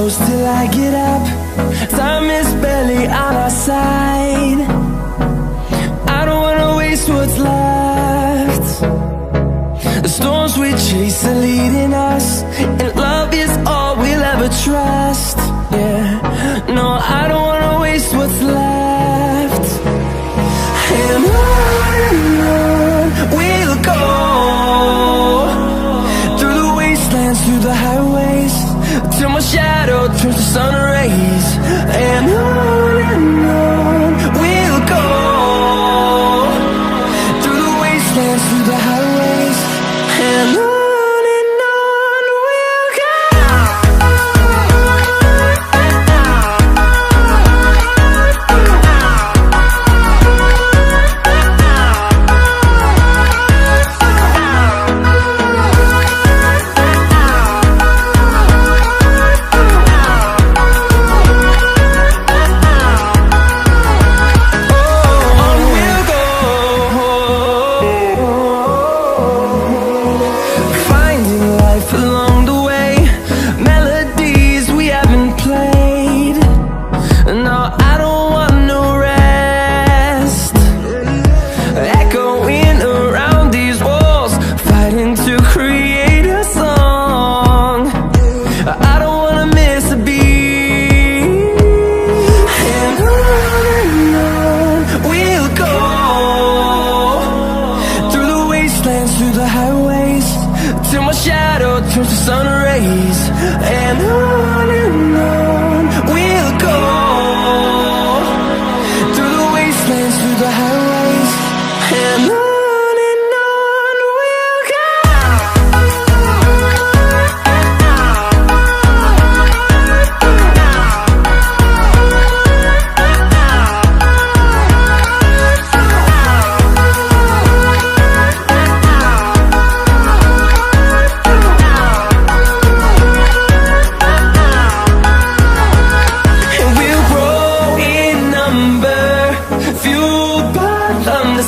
close till I get up. Time is barely on our side. I don't wanna waste what's left. The storms we chase are leading us, and love is all we'll ever trust. Yeah, no, I don't wanna waste what's left. And on we'll go, through the wastelands, through the highways, till my shadow turns to sun rays. And on we'll go, through the wastelands, through the highways, and on we'll go. Through the highways, till my shadow turns to sun rays. And on we'll go, through the wastelands, through the highways, and on we'll go.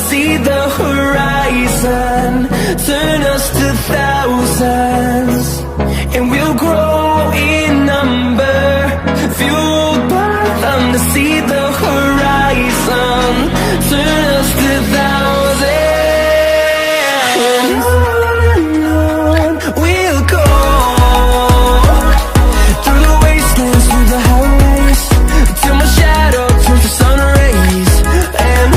See the horizon, turn us to thousands, and we'll grow in number, fueled by them. To see the horizon, turn us to thousands, and on we'll go, through the wastelands, through the highways, till my shadow turns to sun rays. And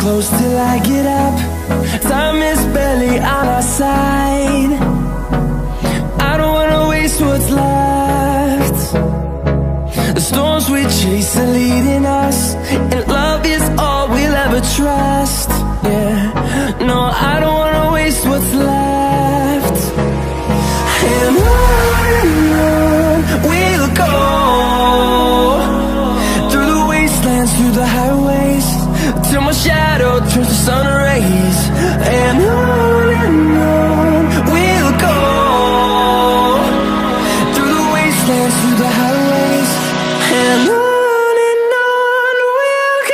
close till I get up. Time is barely on our side. I don't wanna waste what's left. The storms we chase are leading us, and love is all we'll ever trust. Yeah, no, I don't wanna waste what's left. And on we'll go, through the wastelands, through the highways, till my shadow turns to sun rays. And on we'll go, through the wastelands, through the highways, and on we'll go.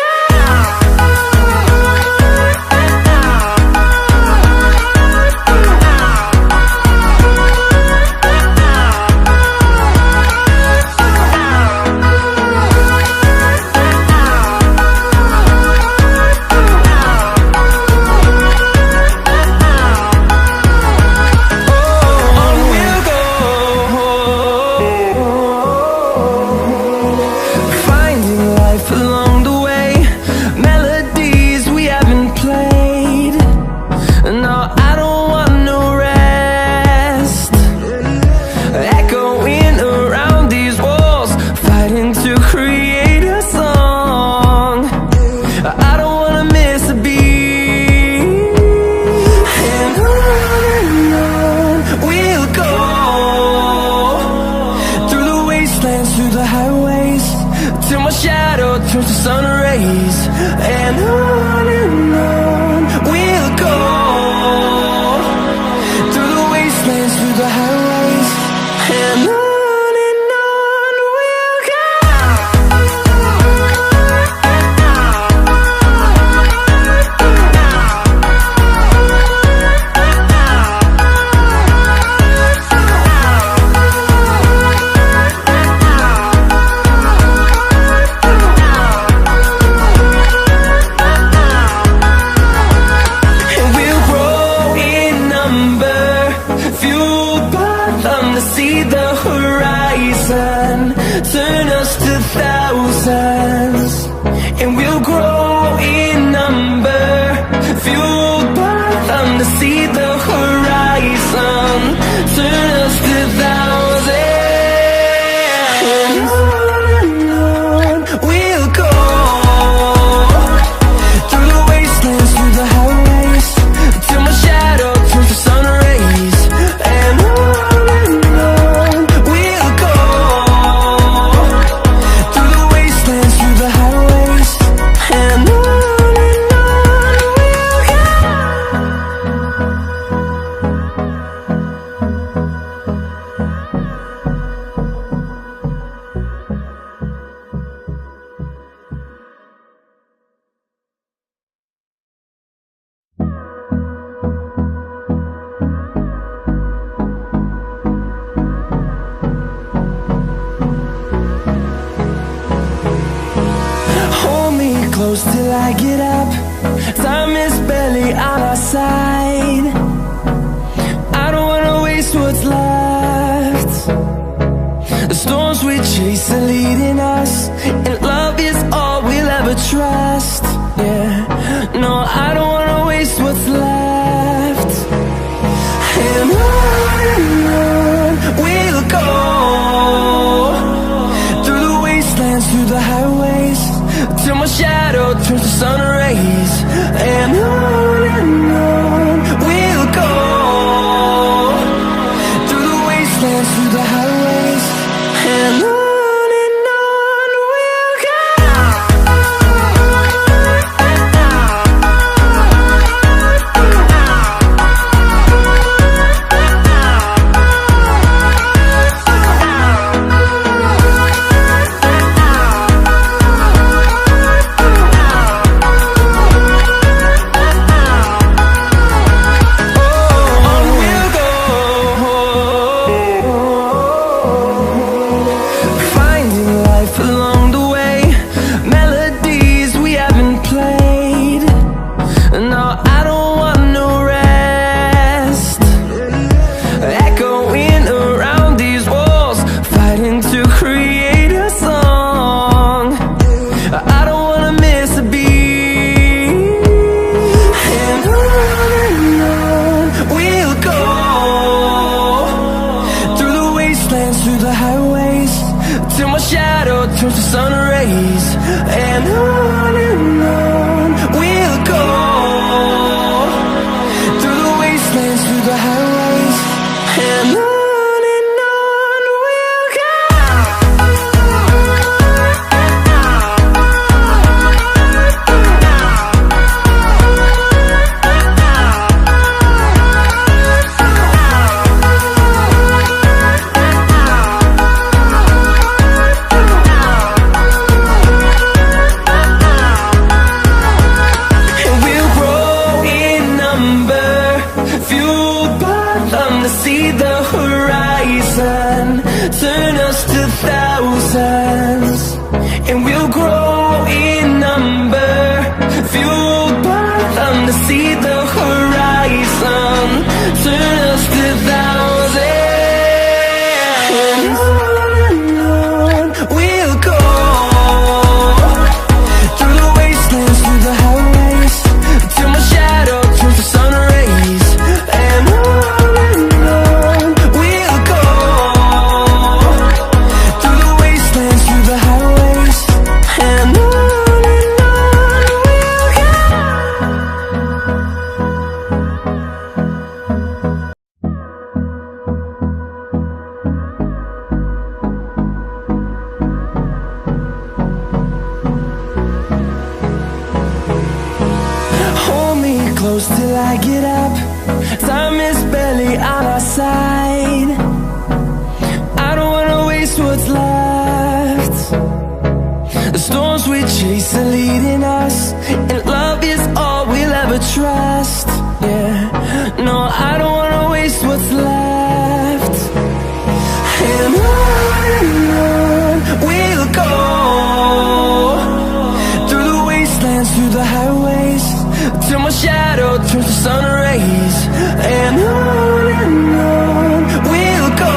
to see the horizon. Turn us to thousands, and we'll grow in number. Fueled by them to see the horizon. Turn us to thousands, and on we'll go. Through the wastelands, through the highways, till my shadow turns to sun rays. And on we'll go. Through the wastelands, through the highways, and on we'll go. Hold me close till I get up. Time is barely on our side. I don't wanna waste what's left. The storms we chase are leading us, and love is all we'll ever trust. Yeah, no, I don't wanna waste what's left. And on we'll go. Through the wastelands, through the highways, till my shadow turns to sun rays. And on we'll go. Through the wastelands, through the highways, and on we'll go. Through the highways, till my shadow turns to sun rays. And on we'll go. Through the wastelands, through the highways, and on we'll go. See the horizon, turn us to thousands, and we'll grow in number. Fueled by them to see the horizon, turn us to thousands, and on we'll go. Through the wastelands, through the highways, till my shadow turns to sun rays. And on close till I get up. Time is barely on our side. I don't wanna waste what's left. The storms we chase are leading us, and love is all we'll ever trust. Yeah, no, I don't wanna waste what's left. And on we'll go. Through the wastelands, through the highways, till my shadow turns to sun rays. And on we'll go.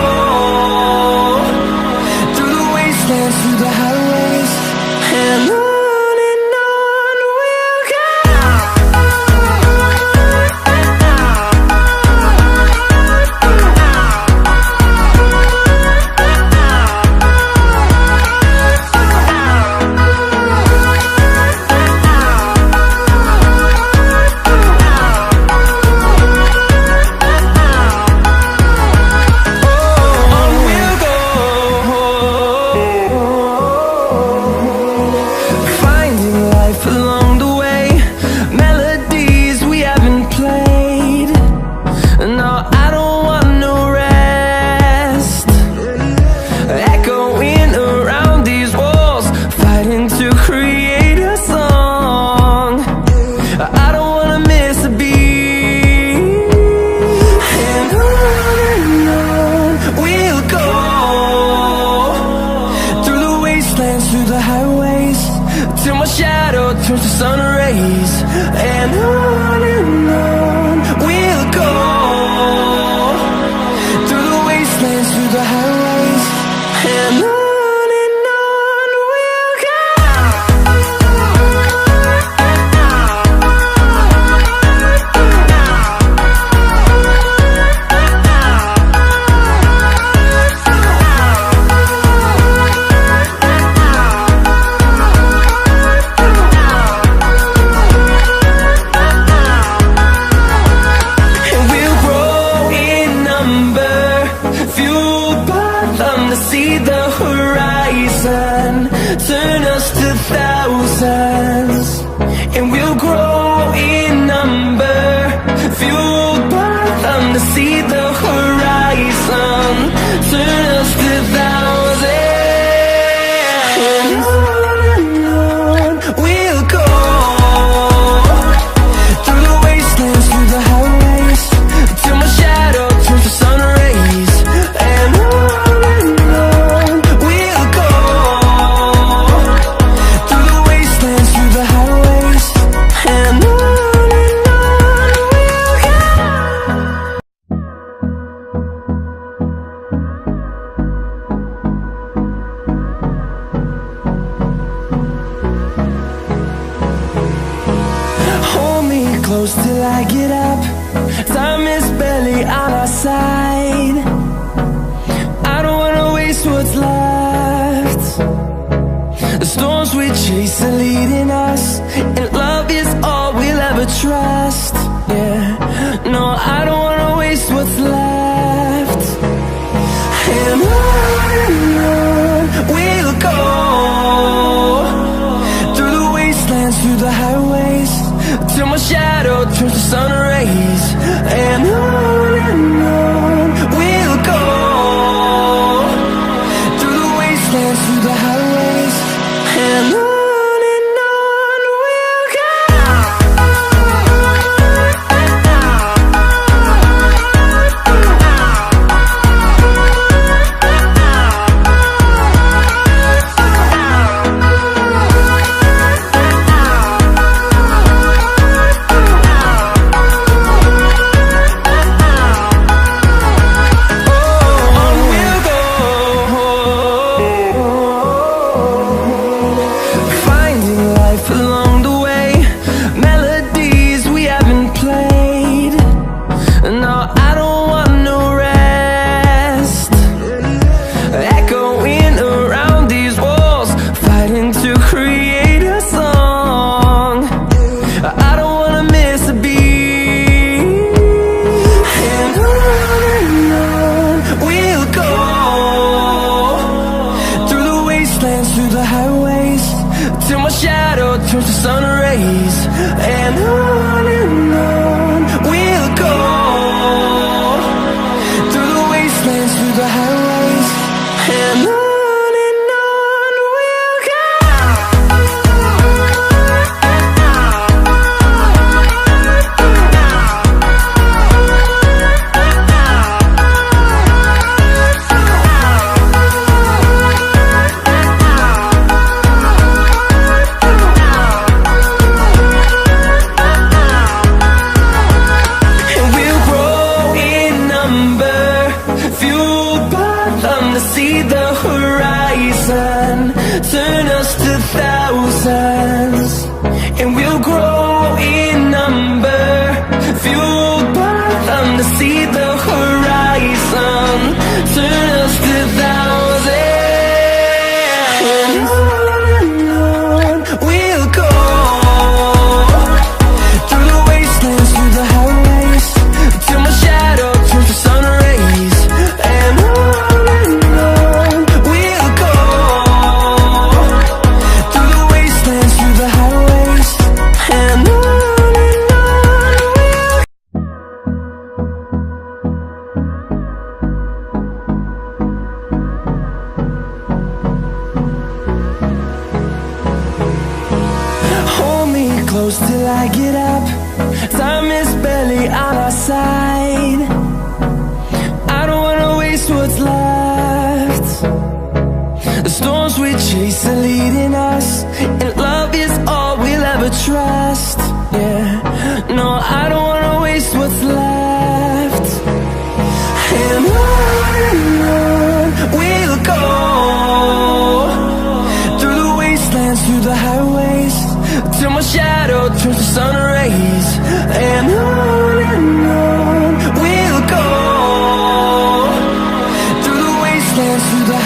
sun rays. And on we'll go, through the wastelands, through the highways. And on we'll go. See the horizon, turn us to thousands, and we'll grow in number, fueled by them. To see the horizon, turn us to thousands, and on we'll go, through the wastelands, through the highways, till my shadow turns to sun rays. And close till I get up. Time is barely on our side. I don't wanna waste what's left. The storms we chase are leading us, and love is all we'll ever trust. Yeah, no, I don't wanna waste what's left. And on we'll go, through the wastelands, through the highways, till my shadow turns to sun rays. And on we'll go, through the wastelands, through the highways. And on we'll go. Through the highways, till my shadow turns to sun rays. And on we'll go, through the wastelands, through the highways. And on we'll go. See the horizon, turn us to thousands, and we'll grow in number, fueled by them. To see the horizon, turn us to thousands, and on we'll go, through the wastelands, through the highways, till my shadow turns to sun rays. And on close till I get up. Time is barely on our side. I don't wanna waste what's left. The storms we chase are leading us, and love is all we'll ever trust. trust. Yeah, no, I don't wanna waste what's left. And on we'll go, through the wastelands, through the highways, till my shadow turns to sun rays. And on we'll go, through the wastelands, through the